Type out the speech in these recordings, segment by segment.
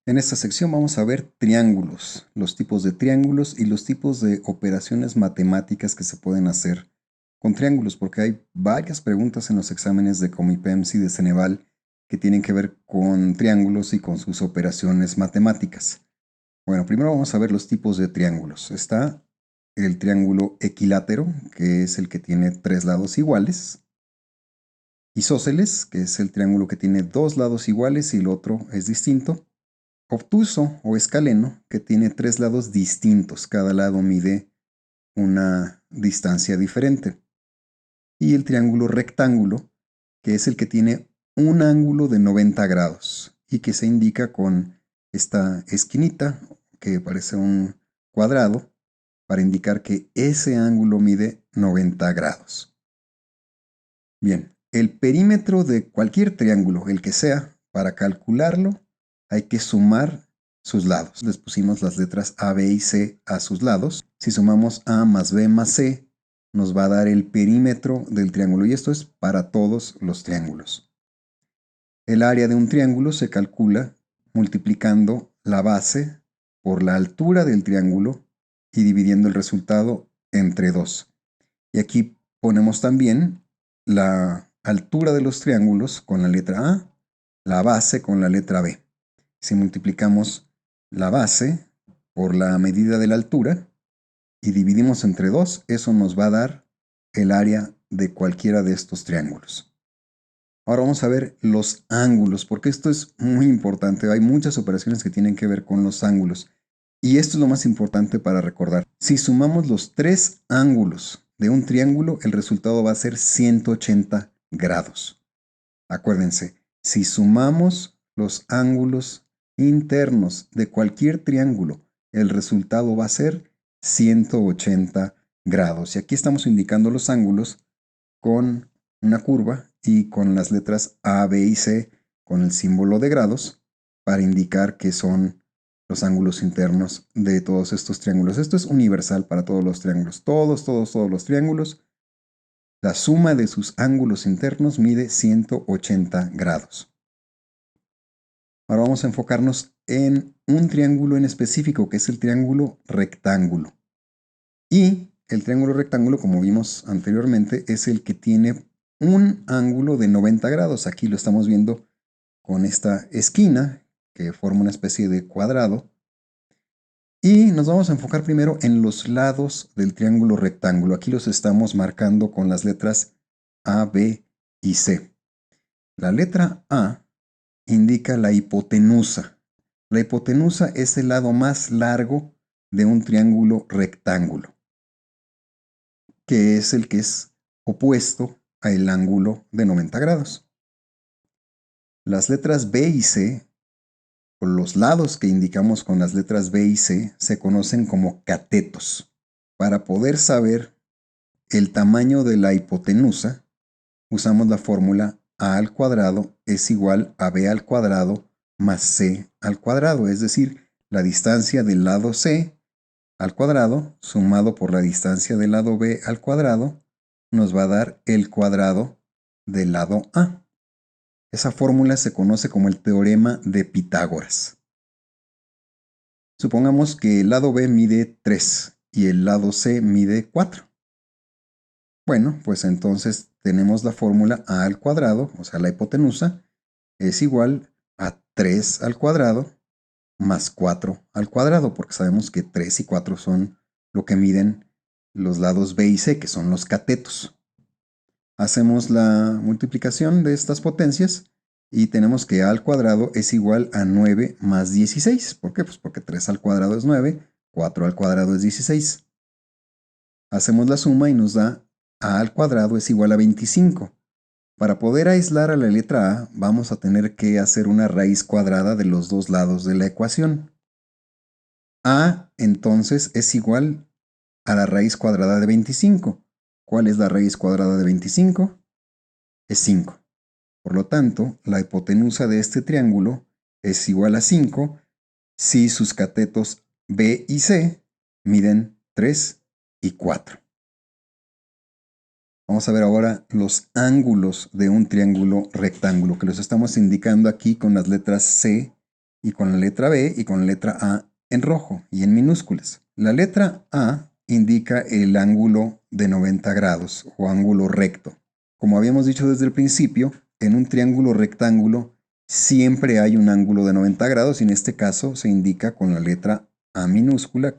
En esta sección vamos a ver triángulos, los tipos de triángulos y los tipos de operaciones matemáticas que se pueden hacer con triángulos, porque hay varias preguntas en los exámenes de Comipems y de Ceneval que tienen que ver con triángulos y con sus operaciones matemáticas. Bueno, primero vamos a ver los tipos de triángulos. Está el triángulo equilátero, que es el que tiene tres lados iguales. Isósceles, que es el triángulo que tiene dos lados iguales y el otro es distinto. Obtuso o escaleno, que tiene tres lados distintos, cada lado mide una distancia diferente. Y el triángulo rectángulo, que es el que tiene un ángulo de 90 grados y que se indica con esta esquinita, que parece un cuadrado, para indicar que ese ángulo mide 90 grados. Bien, el perímetro de cualquier triángulo, el que sea, para calcularlo, hay que sumar sus lados. Les pusimos las letras A, B y C a sus lados. Si sumamos A más B más C, nos va a dar el perímetro del triángulo. Y esto es para todos los triángulos. El área de un triángulo se calcula multiplicando la base por la altura del triángulo y dividiendo el resultado entre 2. Y aquí ponemos también la altura de los triángulos con la letra A, la base con la letra B. Si multiplicamos la base por la medida de la altura y dividimos entre 2, eso nos va a dar el área de cualquiera de estos triángulos. Ahora vamos a ver los ángulos, porque esto es muy importante. Hay muchas operaciones que tienen que ver con los ángulos. Y esto es lo más importante para recordar. Si sumamos los tres ángulos de un triángulo, el resultado va a ser 180 grados. Acuérdense, si sumamos los ángulos internos de cualquier triángulo, el resultado va a ser 180 grados. Y aquí estamos indicando los ángulos con una curva y con las letras A, B y C con el símbolo de grados para indicar que son los ángulos internos de todos estos triángulos. Esto es universal para todos los triángulos. Todos los triángulos. La suma de sus ángulos internos mide 180 grados. Ahora vamos a enfocarnos en un triángulo en específico, que es el triángulo rectángulo. Y el triángulo rectángulo, como vimos anteriormente, es el que tiene un ángulo de 90 grados. Aquí lo estamos viendo con esta esquina que forma una especie de cuadrado. Y nos vamos a enfocar primero en los lados del triángulo rectángulo. Aquí los estamos marcando con las letras A, B y C. La letra A indica la hipotenusa. La hipotenusa es el lado más largo de un triángulo rectángulo, que es el que es opuesto al ángulo de 90 grados. Las letras B y C, o los lados que indicamos con las letras B y C, se conocen como catetos. Para poder saber el tamaño de la hipotenusa, usamos la fórmula A al cuadrado es igual a B al cuadrado más C al cuadrado, es decir, la distancia del lado C al cuadrado sumado por la distancia del lado B al cuadrado nos va a dar el cuadrado del lado A. Esa fórmula se conoce como el teorema de Pitágoras. Supongamos que el lado B mide 3 y el lado C mide 4. Bueno, pues entonces tenemos la fórmula A al cuadrado, o sea, la hipotenusa, es igual a 3 al cuadrado más 4 al cuadrado, porque sabemos que 3 y 4 son lo que miden los lados B y C, que son los catetos. Hacemos la multiplicación de estas potencias y tenemos que A al cuadrado es igual a 9 más 16. ¿Por qué? Pues porque 3 al cuadrado es 9, 4 al cuadrado es 16. Hacemos la suma y nos da A al cuadrado es igual a 25. Para poder aislar a la letra A, vamos a tener que hacer una raíz cuadrada de los dos lados de la ecuación. A entonces es igual a la raíz cuadrada de 25. ¿Cuál es la raíz cuadrada de 25? Es 5. Por lo tanto, la hipotenusa de este triángulo es igual a 5 si sus catetos B y C miden 3 y 4. Vamos a ver ahora los ángulos de un triángulo rectángulo, que los estamos indicando aquí con las letras C y con la letra B y con la letra A en rojo y en minúsculas. La letra A indica el ángulo de 90 grados o ángulo recto. Como habíamos dicho desde el principio, en un triángulo rectángulo siempre hay un ángulo de 90 grados y en este caso se indica con la letra A minúscula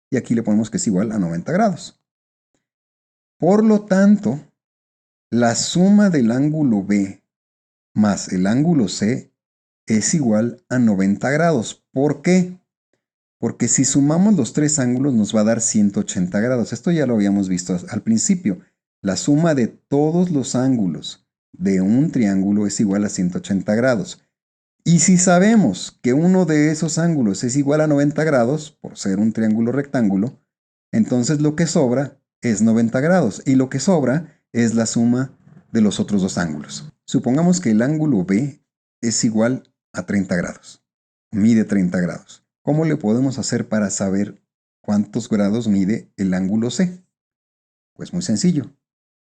y aquí le ponemos que es igual a 90 grados. Por lo tanto, la suma del ángulo B más el ángulo C es igual a 90 grados. ¿Por qué? Porque si sumamos los tres ángulos nos va a dar 180 grados. Esto ya lo habíamos visto al principio. La suma de todos los ángulos de un triángulo es igual a 180 grados. Y si sabemos que uno de esos ángulos es igual a 90 grados, por ser un triángulo rectángulo, entonces lo que sobra es 90 grados y lo que sobra es la suma de los otros dos ángulos. Supongamos que el ángulo B es igual a 30 grados. Mide 30 grados. ¿Cómo le podemos hacer para saber cuántos grados mide el ángulo C? Pues muy sencillo.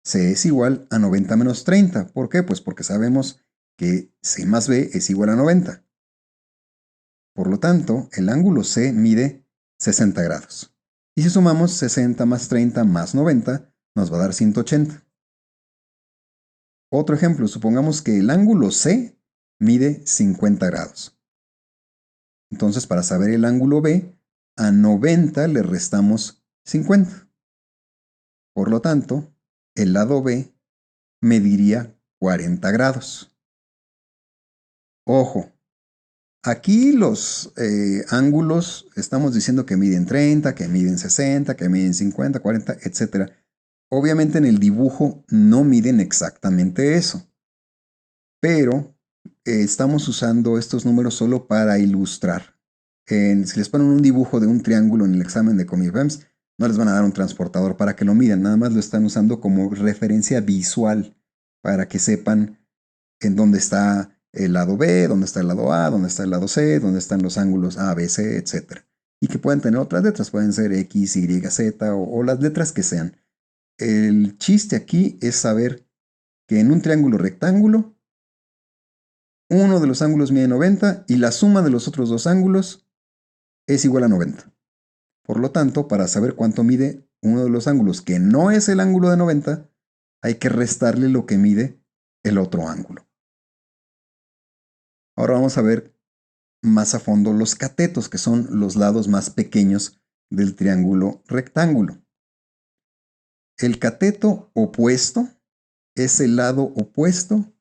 C es igual a 90 menos 30. ¿Por qué? Pues porque sabemos que C más B es igual a 90. Por lo tanto, el ángulo C mide 60 grados. Y si sumamos 60 más 30 más 90, nos va a dar 180. Otro ejemplo, supongamos que el ángulo C mide 50 grados. Entonces, para saber el ángulo B, a 90 le restamos 50. Por lo tanto, el lado B mediría 40 grados. Ojo, aquí los ángulos estamos diciendo que miden 30, que miden 60, que miden 50, 40, etc. Obviamente en el dibujo no miden exactamente eso, pero estamos usando estos números solo para ilustrar. Si les ponen un dibujo de un triángulo en el examen de Comipems, no les van a dar un transportador para que lo midan, nada más lo están usando como referencia visual para que sepan en dónde está el lado B, dónde está el lado A, dónde está el lado C, dónde están los ángulos A, B, C, etc. Y que pueden tener otras letras, pueden ser X, Y, Z o las letras que sean. El chiste aquí es saber que en un triángulo rectángulo, uno de los ángulos mide 90 y la suma de los otros dos ángulos es igual a 90. Por lo tanto, para saber cuánto mide uno de los ángulos que no es el ángulo de 90, hay que restarle lo que mide el otro ángulo. Ahora vamos a ver más a fondo los catetos, que son los lados más pequeños del triángulo rectángulo. El cateto opuesto es el lado opuesto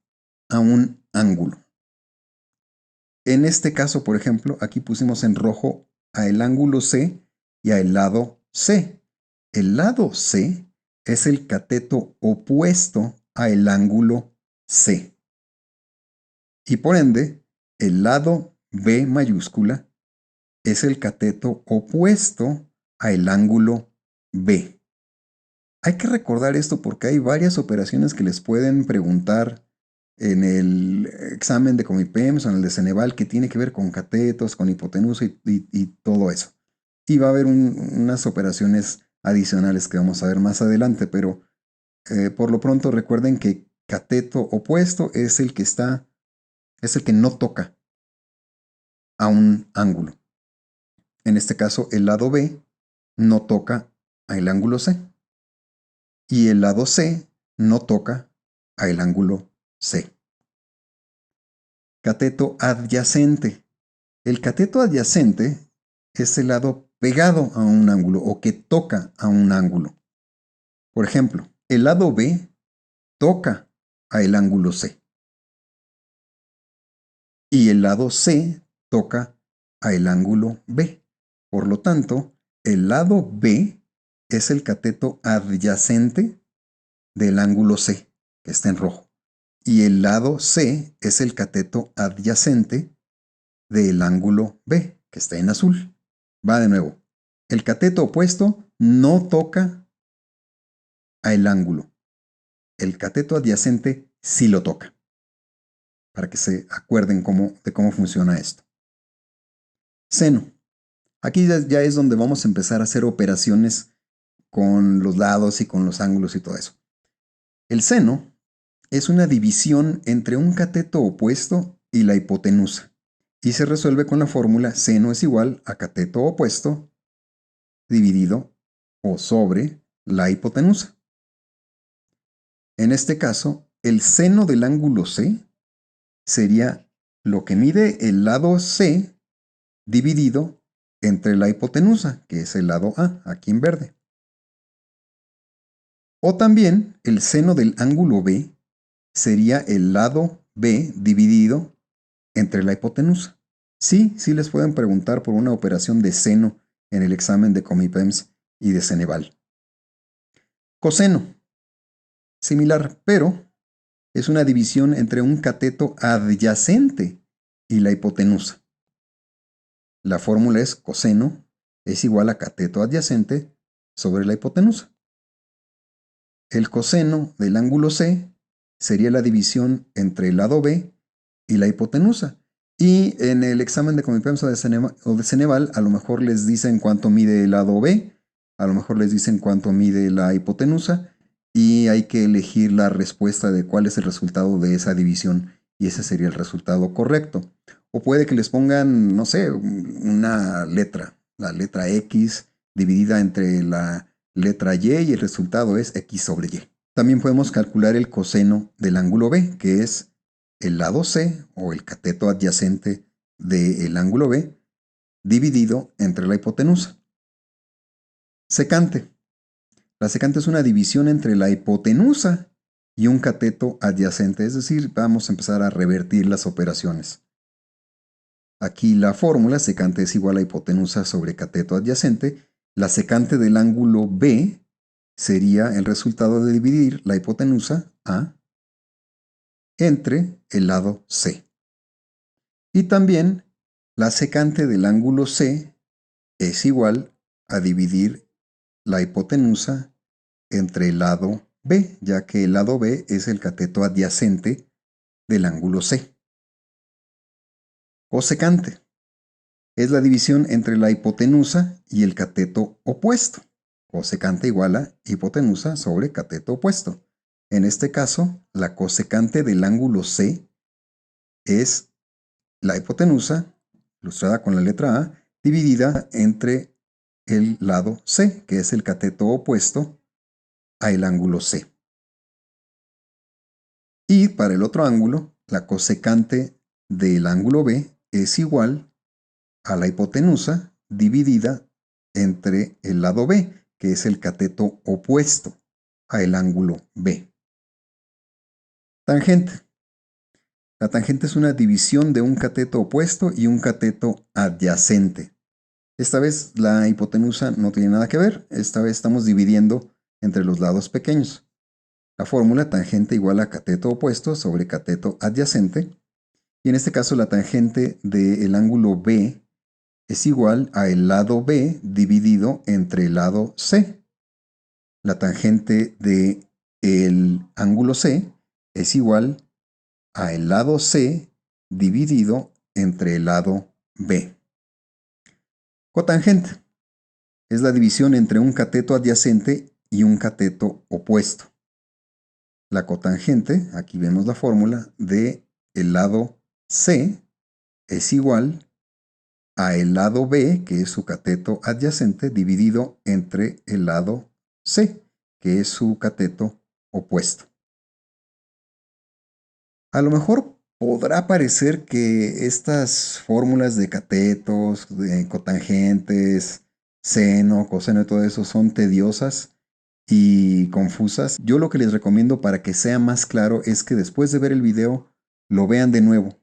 a un ángulo. En este caso, por ejemplo, aquí pusimos en rojo a el ángulo C y a el lado C. El lado C es el cateto opuesto a el ángulo C. Y por ende, el lado B mayúscula es el cateto opuesto a el ángulo B. Hay que recordar esto porque hay varias operaciones que les pueden preguntar en el examen de Comipems o en el de Ceneval que tiene que ver con catetos, con hipotenusa y todo eso. Y va a haber unas operaciones adicionales que vamos a ver más adelante, pero por lo pronto recuerden que cateto opuesto es el que no toca a un ángulo. En este caso, el lado B no toca al ángulo C. Y el lado C no toca al ángulo C. Cateto adyacente. El cateto adyacente es el lado pegado a un ángulo o que toca a un ángulo. Por ejemplo, el lado B toca al ángulo C. Y el lado C toca al ángulo B. Por lo tanto, el lado B es el cateto adyacente del ángulo C, que está en rojo. Y el lado C es el cateto adyacente del ángulo B, que está en azul. Va de nuevo. El cateto opuesto no toca al ángulo. El cateto adyacente sí lo toca. Para que se acuerden de cómo funciona esto. Seno. Aquí ya es donde vamos a empezar a hacer operaciones con los lados y con los ángulos y todo eso. El seno es una división entre un cateto opuesto y la hipotenusa. y se resuelve con la fórmula seno es igual a cateto opuesto dividido o sobre la hipotenusa. En este caso, el seno del ángulo C sería lo que mide el lado C dividido entre la hipotenusa, que es el lado A, aquí en verde. O también el seno del ángulo B sería el lado B dividido entre la hipotenusa. Sí les pueden preguntar por una operación de seno en el examen de Comipems y de Ceneval. Coseno. Similar, pero es una división entre un cateto adyacente y la hipotenusa. La fórmula es coseno es igual a cateto adyacente sobre la hipotenusa. El coseno del ángulo C sería la división entre el lado B y la hipotenusa. Y en el examen de Comipems o de Ceneval, a lo mejor les dicen cuánto mide el lado B, a lo mejor les dicen cuánto mide la hipotenusa, y hay que elegir la respuesta de cuál es el resultado de esa división, y ese sería el resultado correcto. O puede que les pongan, no sé, una letra, la letra X dividida entre la letra Y, y el resultado es X sobre Y. También podemos calcular el coseno del ángulo B, que es el lado C, o el cateto adyacente del ángulo B, dividido entre la hipotenusa. Secante. La secante es una división entre la hipotenusa y un cateto adyacente, es decir, vamos a empezar a revertir las operaciones. Aquí la fórmula secante es igual a hipotenusa sobre cateto adyacente. La secante del ángulo B sería el resultado de dividir la hipotenusa A entre el lado C. Y también la secante del ángulo C es igual a dividir la hipotenusa entre el lado B, ya que el lado B es el cateto adyacente del ángulo C. Cosecante es la división entre la hipotenusa y el cateto opuesto. Cosecante igual a hipotenusa sobre cateto opuesto. En este caso, la cosecante del ángulo C es la hipotenusa, ilustrada con la letra A, dividida entre el lado C, que es el cateto opuesto al ángulo C. Y para el otro ángulo, la cosecante del ángulo B es igual a la hipotenusa dividida entre el lado B, que es el cateto opuesto al ángulo B. Tangente. La tangente es una división de un cateto opuesto y un cateto adyacente. Esta vez la hipotenusa no tiene nada que ver, esta vez estamos dividiendo entre los lados pequeños. La fórmula tangente igual a cateto opuesto sobre cateto adyacente, y en este caso la tangente del ángulo B es igual a el lado B dividido entre el lado C. La tangente del ángulo C es igual a el lado C dividido entre el lado B. Cotangente es la división entre un cateto adyacente y un cateto opuesto. La cotangente, aquí vemos la fórmula, de el lado C es igual a el lado B, que es su cateto adyacente, dividido entre el lado C, que es su cateto opuesto. A lo mejor podrá parecer que estas fórmulas de catetos, de cotangentes, seno, coseno y todo eso son tediosas y confusas. Yo lo que les recomiendo para que sea más claro es que después de ver el video lo vean de nuevo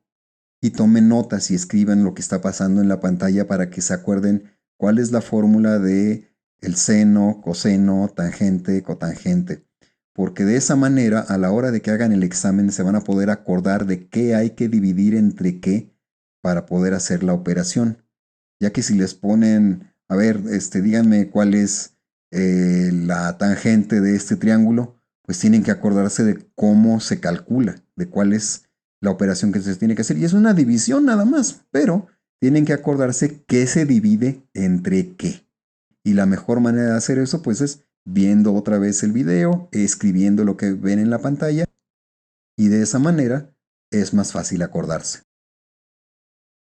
y tomen notas y escriban lo que está pasando en la pantalla para que se acuerden cuál es la fórmula de el seno, coseno, tangente, cotangente. Porque de esa manera, a la hora de que hagan el examen, se van a poder acordar de qué hay que dividir entre qué para poder hacer la operación. Ya que si les ponen, a ver, díganme cuál es la tangente de este triángulo, pues tienen que acordarse de cómo se calcula, de cuál es la operación que se tiene que hacer. Y es una división nada más, pero tienen que acordarse qué se divide entre qué. Y la mejor manera de hacer eso, pues, es viendo otra vez el video, escribiendo lo que ven en la pantalla, y de esa manera es más fácil acordarse.